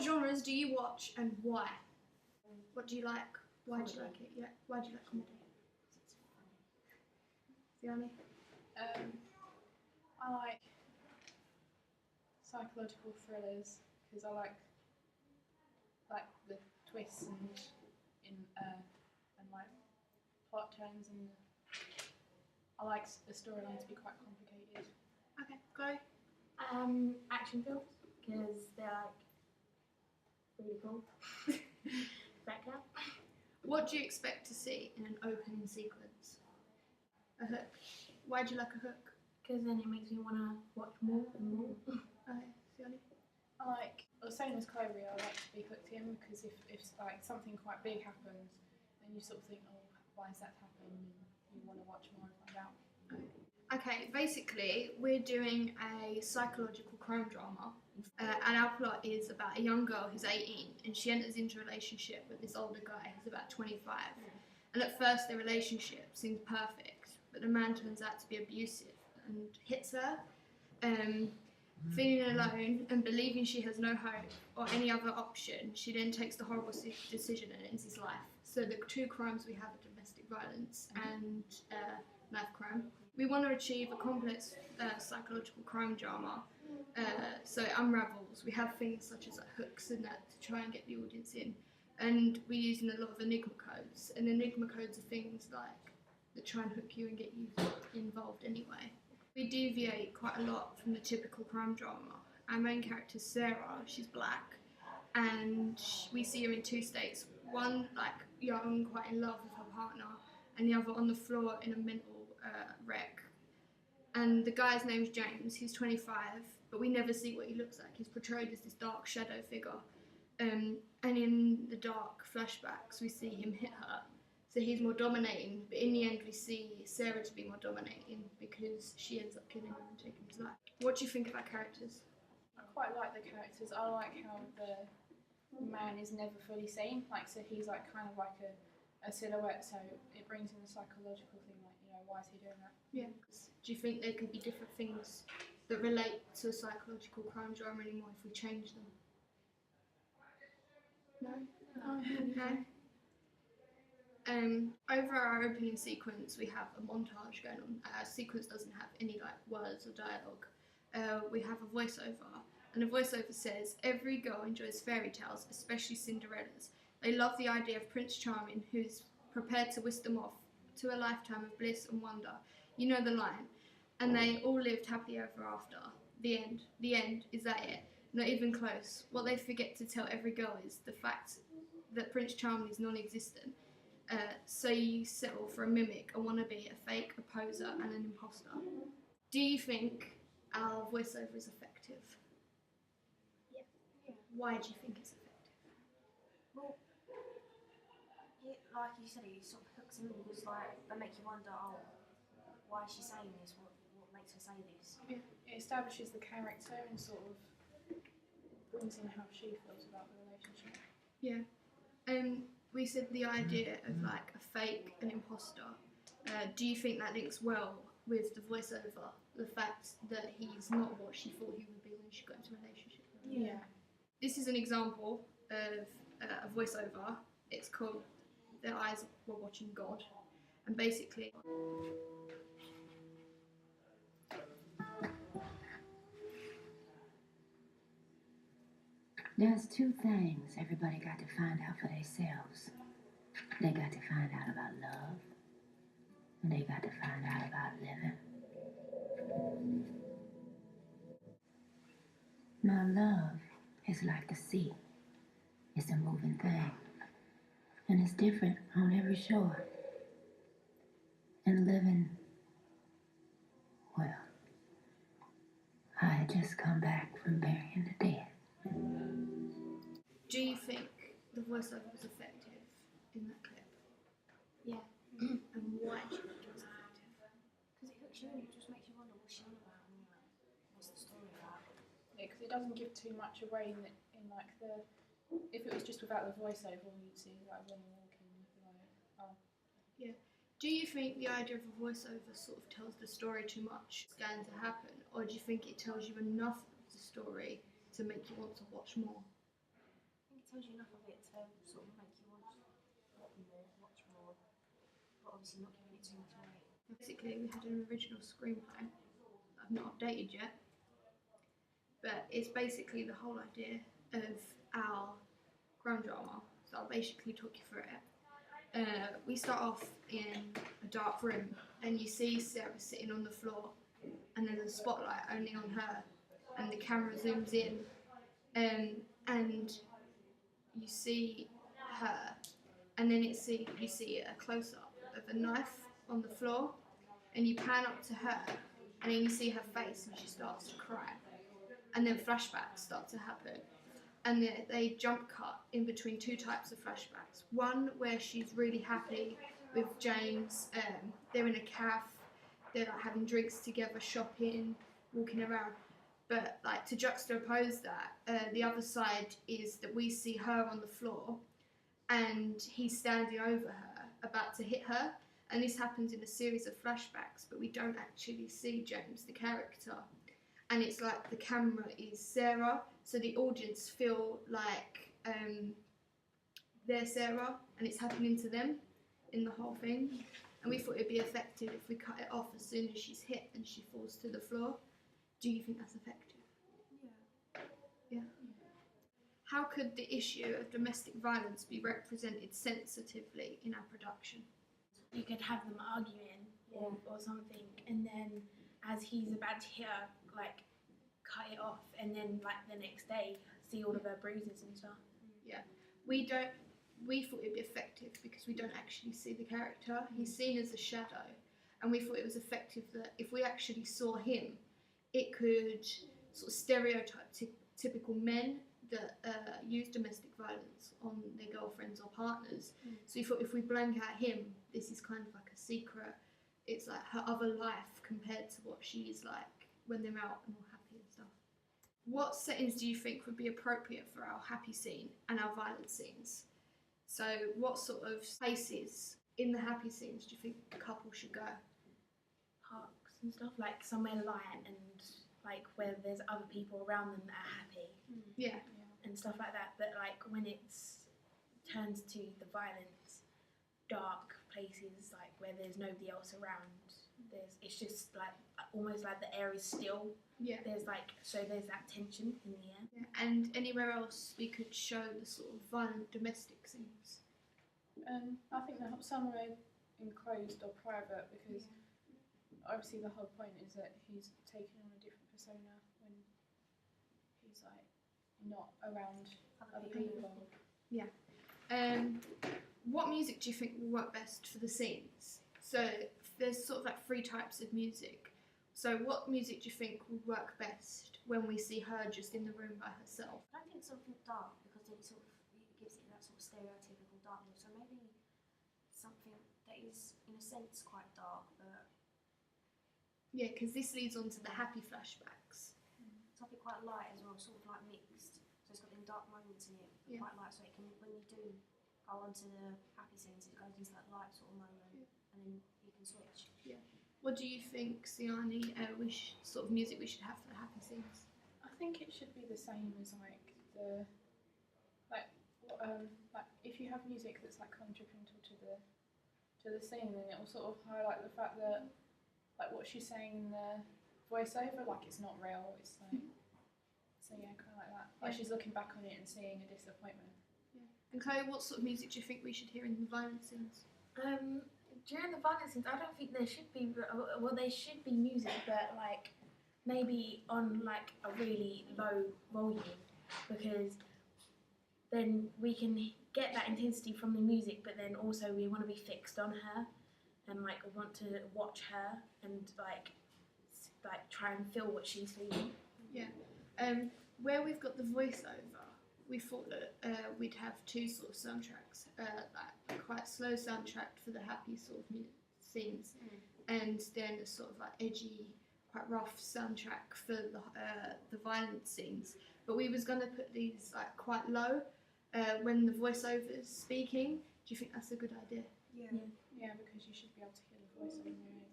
What genres do you watch and why? What do you like? Why do you like it? Yeah. Why do you like comedy? Fiona? I like psychological thrillers because I like the twists and like plot turns, and I like the storyline to be quite complicated. Okay, go. Action films, because they're like really cool. Better. What do you expect to see in an opening sequence? A hook. Why do you like a hook? Because then it makes me want to watch more and more. Okay, Fiona? The same as Chloe, I like to be hooked in because if like something quite big happens, then you sort of think, oh, why is that happening? And you want to watch more and find out. Okay, basically, we're doing a psychological crime drama, and our plot is about a young girl who's 18, and she enters into a relationship with this older guy who's about 25. And at first, the relationship seems perfect, but the man turns out to be abusive and hits her. Feeling alone and believing she has no hope or any other option, she then takes the horrible decision and ends his life. So the two crimes we have are domestic violence and knife crime. We want to achieve a complex psychological crime drama, so it unravels. We have things such as hooks and that to try and get the audience in, and we're using a lot of enigma codes. And enigma codes are things like that try and hook you and get you involved anyway. We deviate quite a lot from the typical crime drama. Our main character is Sarah. She's black, and we see her in two states. One like young, quite in love with her partner, and the other on the floor in a mental wreck. And the guy's name's James. He's 25, but we never see what he looks like. He's portrayed as this dark shadow figure. And in the dark flashbacks, we see him hit her. So he's more dominating, but in the end we see Sarah to be more dominating because she ends up killing him and taking his life. What do you think of our characters? I quite like the characters. I like how the man is never fully seen. So he's like kind of like a silhouette, so it brings in the psychological thing, why is he doing that? Yeah. Do you think there could be different things that relate to a psychological crime drama anymore if we change them? No? No? Over our opening sequence, we have a montage going on. Our sequence doesn't have any words or dialogue. We have a voiceover, and the voiceover says, "Every girl enjoys fairy tales, especially Cinderella's. They love the idea of Prince Charming, who's prepared to whisk them off to a lifetime of bliss and wonder." You know the line. And they all lived happily ever after. The end. The end. Is that it? Not even close. What they forget to tell every girl is the fact that Prince Charming is non-existent. So you settle for a mimic, a wannabe, a fake, a poser, and an imposter. Do you think our voiceover is effective? Yeah. Why do you think it's effective? Well, like you said, it sort of hooks in because they make you wonder, oh, why is she saying this? What makes her say this? It establishes the character and sort of brings in how she feels about the relationship. Yeah. We said the idea of a fake, an imposter. Do you think that links well with the voiceover? The fact that he's not what she thought he would be when she got into a relationship with him? Yeah. This is an example of a voiceover. It's called "Their Eyes Were Watching God," and basically. There's two things everybody got to find out for themselves. They got to find out about love, and they got to find out about living. Now, love is like the sea. It's a moving thing, and it's different on every shore. And living, well, I had just come back from burying the dead. Do you think the voiceover was effective in that clip? Yeah. And why do you think it was effective? Because it hooks you in, it just makes you wonder what's she on about and what's the story about. Yeah, because it doesn't give too much away if it was just without the voiceover, you'd see women walking, you'd be like, oh. Yeah. Do you think the idea of a voiceover sort of tells the story too much? It's going to happen, or do you think it tells you enough of the story to make you want to watch more? tells you enough of it to sort of make you want to watch more, but obviously not giving it too much away. Basically, we had an original screenplay that I've not updated yet, but it's basically the whole idea of our crime drama. So I'll basically talk you through it. We start off in a dark room, and you see Sarah sitting on the floor, and there's a spotlight only on her, and the camera zooms in, and you see her, and then you see a close up of a knife on the floor, and you pan up to her, and then you see her face, and she starts to cry, and then flashbacks start to happen, and they jump cut in between two types of flashbacks. One where she's really happy with James, they're in a cafe, they're like having drinks together, shopping, walking around. But like to juxtapose that, the other side is that we see her on the floor, and he's standing over her, about to hit her. And this happens in a series of flashbacks, but we don't actually see James, the character. And it's like the camera is Sarah, so the audience feel like they're Sarah, and it's happening to them in the whole thing. And we thought it'd be effective if we cut it off as soon as she's hit and she falls to the floor. Do you think that's effective? Yeah. How could the issue of domestic violence be represented sensitively in our production? You could have them arguing or something, and then as he's about to hit her, like cut it off, and then like the next day see all of her bruises and stuff. We thought it'd be effective because we don't actually see the character. He's seen as a shadow, and we thought it was effective that if we actually saw him, it could sort of stereotype typical men that use domestic violence on their girlfriends or partners. So we thought if we blank out him, this is kind of like a secret. It's like her other life compared to what she is like when they're out and all happy and stuff. What settings do you think would be appropriate for our happy scene and our violent scenes? So what sort of places in the happy scenes do you think a couple should go? Parks and stuff, like somewhere light and like where there's other people around them that are happy Yeah. and stuff like that. But like when it's turns to the violence, dark places like where there's nobody else around, it's just like almost like the air is still. Yeah. There's that tension in the air. Yeah. And anywhere else we could show the sort of violent domestic scenes? I think that somewhere enclosed or private, because obviously the whole point is that he's taking on a different persona when he's like not around other people. What music do you think will work best for the scenes? So there's sort of like 3 types of music. So what music do you think would work best when we see her just in the room by herself? I don't think something dark, because it sort of gives it that sort of stereotypical darkness. So maybe something that is in a sense quite dark, but Yeah, because this leads on to the happy flashbacks. something quite light as well, sort of like mixed. So it's got them dark moments in it, but quite light. So it can, when you do go on to the happy scenes, it goes into that light sort of moment, and then you can switch. What do you think, Siani, sort of music we should have for the happy scenes? I think it should be the same as like the like if you have music that's like contrapuntal to the scene, then it will sort of highlight the fact that like what she's saying in the voiceover, like it's not real. It's like so yeah, kind of like that. Like she's looking back on it and seeing a disappointment. And Chloe, what sort of music do you think we should hear in the violent scenes? During the violent scenes, I don't think there should be. Well, there should be music, but like maybe on like a really low volume, because then we can get that intensity from the music, but then also we want to be fixed on her, and like want to watch her and like try and feel what she's feeling. Where we've got the voiceover, we thought that we'd have 2 sort of soundtracks, like a quite slow soundtrack for the happy sort of scenes, and then a sort of like edgy, quite rough soundtrack for the violent scenes. But we was gonna put these like quite low when the voiceover's speaking. Do you think that's a good idea? Yeah, because you should be able to hear the voice on your own.